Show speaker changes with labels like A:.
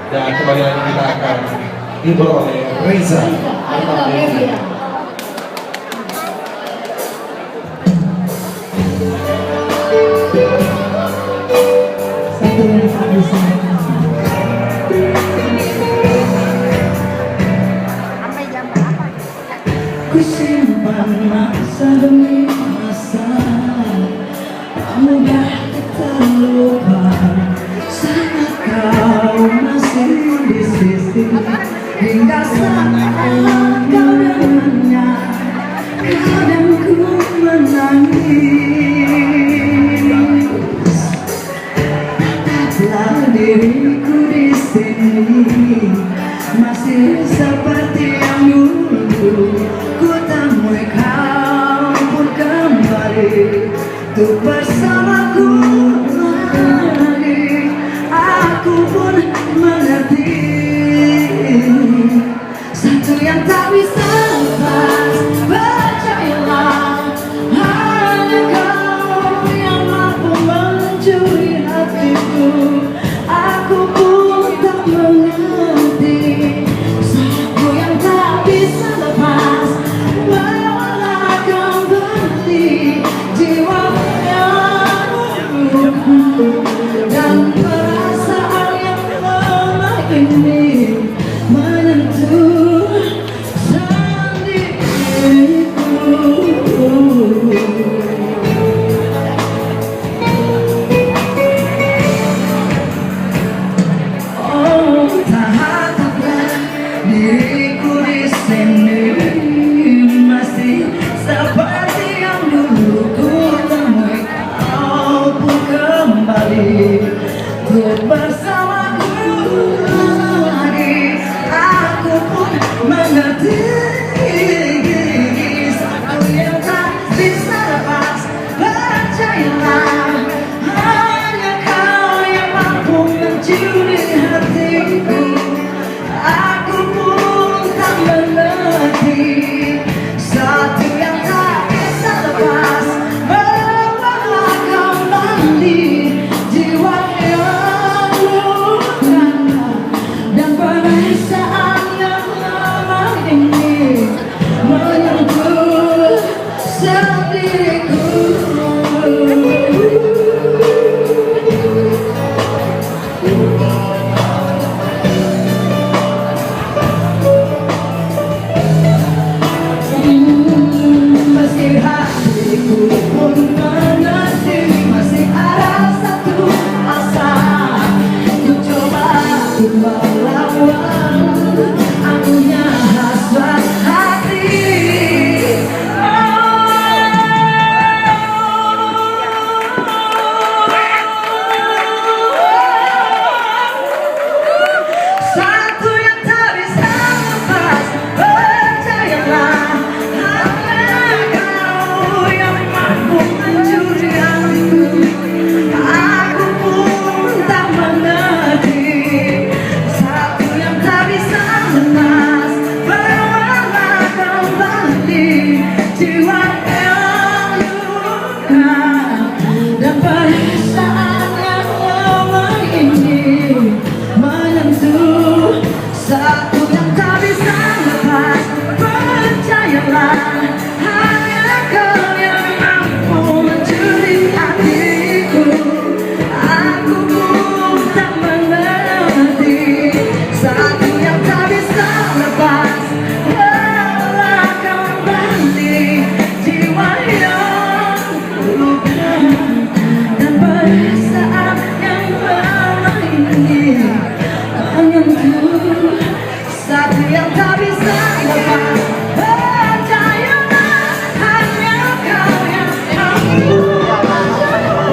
A: Dan kembali lagi kita akan dihibur oleh Reza.
B: Satu yang tak bisa ku simpan masa demi masa, tak mudah terlupa saat kau masih di sisi, hingga saat kau dengannya kadang ku menangis. Tetaplah diriku di sini, masih seperti yang dulu. Ku temui kau pun kembali untuk bersamaku lagi. Aku pun mengerti satu yang tak bisa lepas. Percayalah, hanya kau yang mampu mencuri hatiku. Aku pun tak mengerti satu yang tak bisa lepas. Bawalah kembali jiwa yang luka dan perasaan yang lemah ini menyentuh sendiriku. Oh, tataplah diriku di sini, masih seperti yang dulu. Ku temui kau pun kembali untuk bersamaku lagi. Aku pun mengerti satu yang tak bisa lepas. Percayalah, hanya kau yang mampu mencuri hatiku. Aku pun tak mengerti satu yang tak bisa lepas. Bawalah kembali jiwa yang luka dan perasaan yang lama ini menyentuh sendiriku. Meski hatiku pun mengerti, masih ada satu asa. Ku coba kembali